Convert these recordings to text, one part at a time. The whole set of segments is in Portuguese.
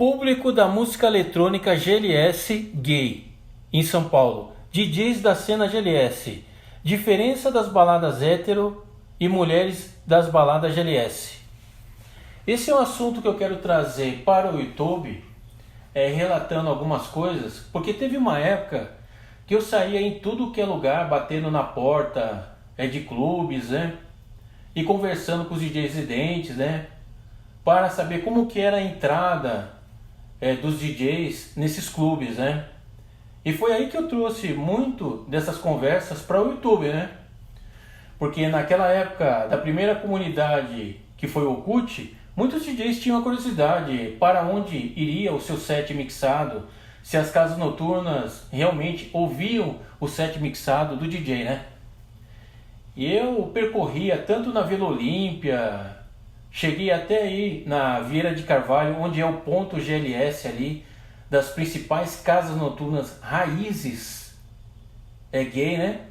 Público da música eletrônica GLS gay, em São Paulo. DJs da cena GLS. Diferença das baladas hétero e mulheres das baladas GLS. Esse é um assunto que eu quero trazer para o YouTube, relatando algumas coisas, porque teve uma época que eu saía em tudo que é lugar, batendo na porta de clubes, né? E conversando com os DJs residentes, né? Para saber como que era a entrada dos DJs nesses clubes, né? E foi aí que eu trouxe muito dessas conversas para o YouTube, né? Porque naquela época da primeira comunidade que foi o Orkut, muitos DJs tinham a curiosidade para onde iria o seu set mixado, se as casas noturnas realmente ouviam o set mixado do DJ, né? E eu percorria tanto na Vila Olímpia, cheguei até aí na Vieira de Carvalho, onde é o ponto GLS ali, das principais casas noturnas raízes gay, né?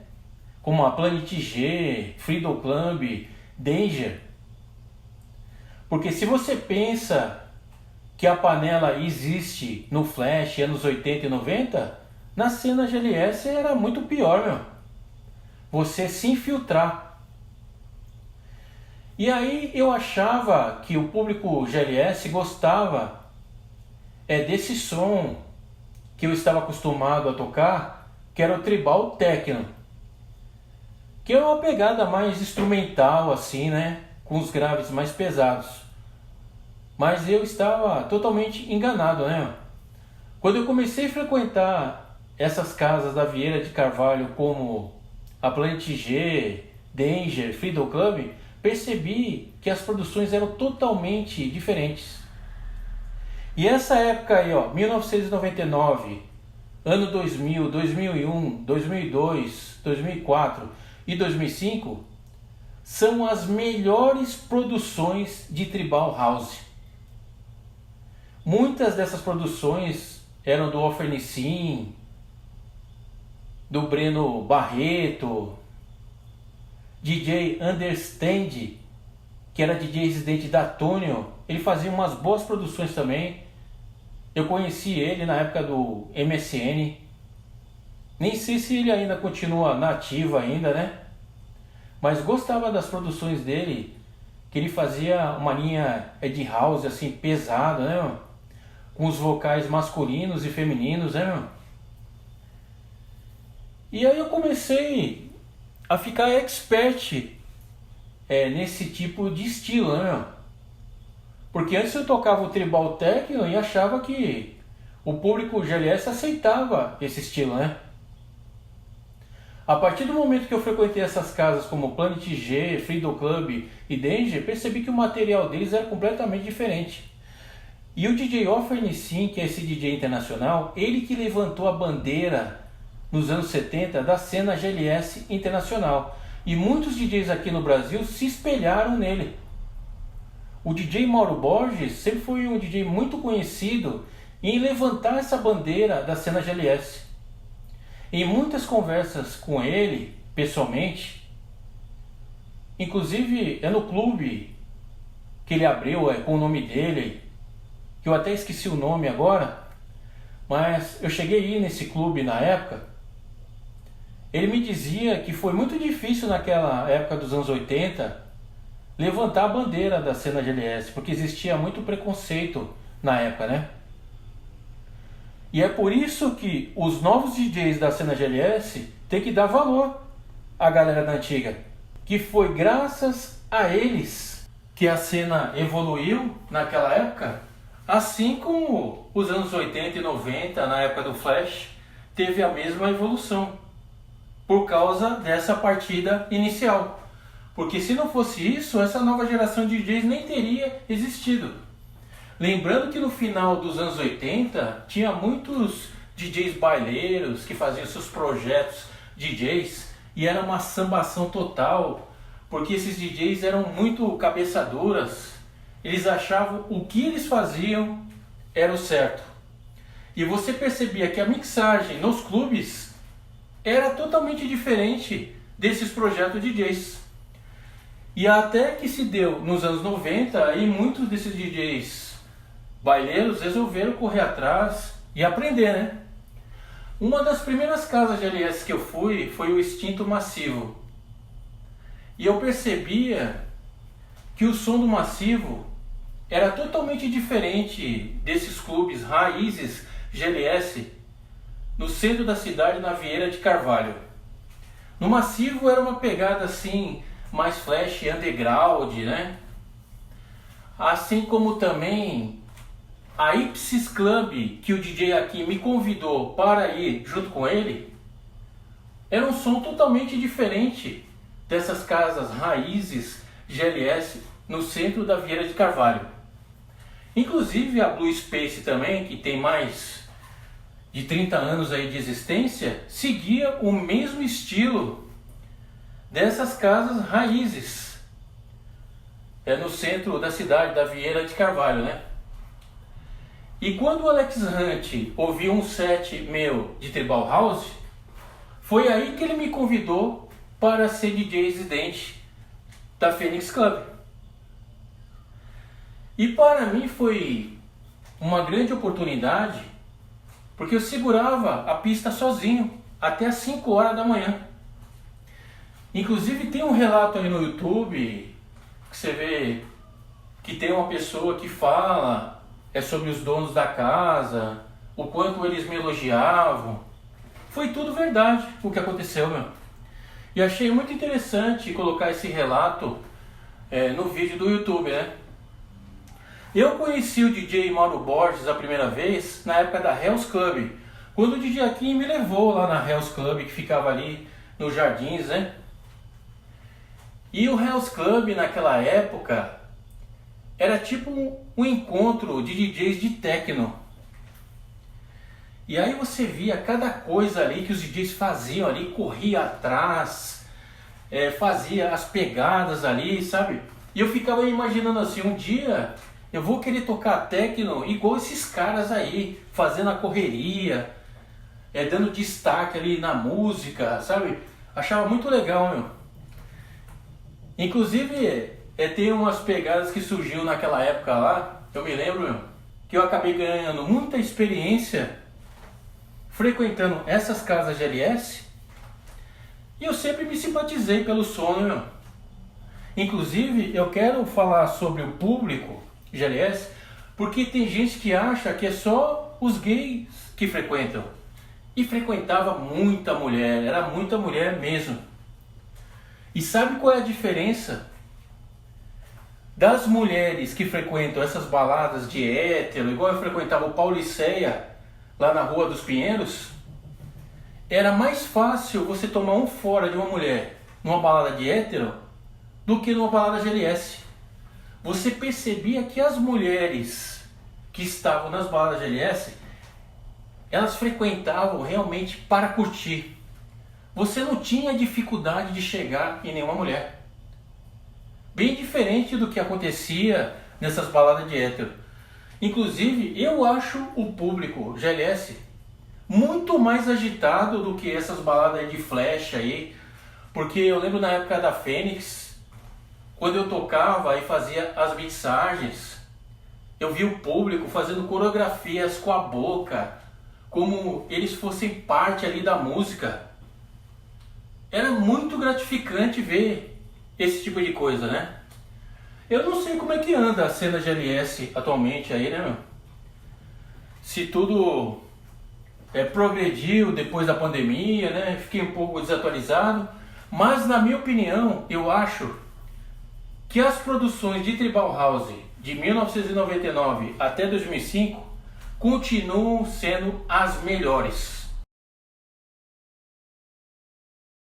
Como a Planet G, Freedom Club, Danger. Porque se você pensa que a panela existe no Flash anos 80 e 90, na cena GLS era muito pior, meu. Você se infiltrar. E aí eu achava que o público GLS gostava desse som que eu estava acostumado a tocar, que era o tribal techno, que é uma pegada mais instrumental assim, né, com os graves mais pesados. Mas eu estava totalmente enganado, né? Quando eu comecei a frequentar essas casas da Vieira de Carvalho, como a Planet G, Danger, Freedom Club, percebi que as produções eram totalmente diferentes. E essa época aí, 1999, ano 2000, 2001, 2002, 2004 e 2005, são as melhores produções de Tribal House. Muitas dessas produções eram do Alfernicin, do Breno Barreto, DJ Understand, que era DJ residente da Túnel. Ele fazia umas boas produções também. Eu conheci ele na época do MSN. Nem sei se ele ainda continua nativo ainda, né? Mas gostava das produções dele, que ele fazia uma linha de house assim pesada, né, meu? Com os vocais masculinos e femininos, né, meu? E aí eu comecei a ficar expert nesse tipo de estilo, né, meu? Porque antes eu tocava o tribal techno e achava que o público GLS aceitava esse estilo, né? A partir do momento que eu frequentei essas casas como Planet G, Freedom Club e Danger, percebi que o material deles era completamente diferente. E o DJ Alfernicin, que é esse DJ internacional, ele que levantou a bandeira nos anos 70 da cena GLS internacional. E muitos DJs aqui no Brasil se espelharam nele. O DJ Mauro Borges sempre foi um DJ muito conhecido em levantar essa bandeira da cena GLS. Em muitas conversas com ele, pessoalmente, inclusive no clube que ele abriu com o nome dele, que eu até esqueci o nome agora, mas eu cheguei a ir nesse clube na época. Ele me dizia que foi muito difícil naquela época dos anos 80 levantar a bandeira da cena GLS, porque existia muito preconceito na época, né? E é por isso que os novos DJs da cena GLS têm que dar valor à galera da antiga, que foi graças a eles que a cena evoluiu naquela época, assim como os anos 80 e 90, na época do Flash, teve a mesma evolução, por causa dessa partida inicial. Porque se não fosse isso, essa nova geração de DJs nem teria existido. Lembrando que no final dos anos 80, tinha muitos DJs baileiros que faziam seus projetos DJs e era uma sambação total, porque esses DJs eram muito cabeça duras, eles achavam o que eles faziam era o certo. E você percebia que a mixagem nos clubes era totalmente diferente desses projetos DJs. E até que se deu nos anos 90, e muitos desses DJs baileiros resolveram correr atrás e aprender, né? Uma das primeiras casas de GLS que eu fui foi o Extinto Massivo. E eu percebia que o som do Massivo era totalmente diferente desses clubes raízes GLS no centro da cidade, na Vieira de Carvalho. No Massivo era uma pegada assim, mais flash, underground, né? Assim como também a Ipsis Club, que o DJ aqui me convidou para ir junto com ele, era um som totalmente diferente dessas casas raízes GLS no centro da Vieira de Carvalho. Inclusive a Blue Space também, que tem mais de 30 anos aí de existência, seguia o mesmo estilo dessas casas raízes no centro da cidade da Vieira de Carvalho, né? E quando o Alex Hunt ouviu um set meu de Tribal House, foi aí que ele me convidou para ser DJ residente da Phoenix Club. E para mim foi uma grande oportunidade, porque eu segurava a pista sozinho até as 5 horas da manhã. Inclusive tem um relato aí no YouTube que você vê que tem uma pessoa que fala sobre os donos da casa, o quanto eles me elogiavam. Foi tudo verdade o que aconteceu, meu. E achei muito interessante colocar esse relato no vídeo do YouTube, né? Eu conheci o DJ Mauro Borges a primeira vez na época da Hell's Club, quando o DJ Akin me levou lá na Hell's Club, que ficava ali nos Jardins, né? E o Hell's Club naquela época era tipo um encontro de DJs de techno. E aí você via cada coisa ali que os DJs faziam ali, corria atrás, fazia as pegadas ali, sabe? E eu ficava imaginando assim, um dia eu vou querer tocar techno igual esses caras aí, fazendo a correria, dando destaque ali na música, sabe? Achava muito legal, meu. Inclusive, tem umas pegadas que surgiu naquela época lá, eu me lembro, meu, que eu acabei ganhando muita experiência frequentando essas casas GLS, e eu sempre me simpatizei pelo som, meu. Inclusive, eu quero falar sobre o público GLS, porque tem gente que acha que é só os gays que frequentam. E frequentava muita mulher, era muita mulher mesmo. E sabe qual é a diferença das mulheres que frequentam essas baladas de hétero, igual eu frequentava o Pauliceia, lá na Rua dos Pinheiros? Era mais fácil você tomar um fora de uma mulher numa balada de hétero do que numa balada GLS. Você percebia que as mulheres que estavam nas baladas GLS, elas frequentavam realmente para curtir. Você não tinha dificuldade de chegar em nenhuma mulher. Bem diferente do que acontecia nessas baladas de hétero. Inclusive, eu acho o público GLS muito mais agitado do que essas baladas de flash aí. Porque eu lembro na época da Fênix, quando eu tocava e fazia as mixagens, eu vi o público fazendo coreografias com a boca, como eles fossem parte ali da música. Era muito gratificante ver esse tipo de coisa, né? Eu não sei como é que anda a cena GLS atualmente aí, né, meu? Se tudo progrediu depois da pandemia, né? Fiquei um pouco desatualizado. Mas, na minha opinião, eu acho que as produções de Tribal House de 1999 até 2005 continuam sendo as melhores.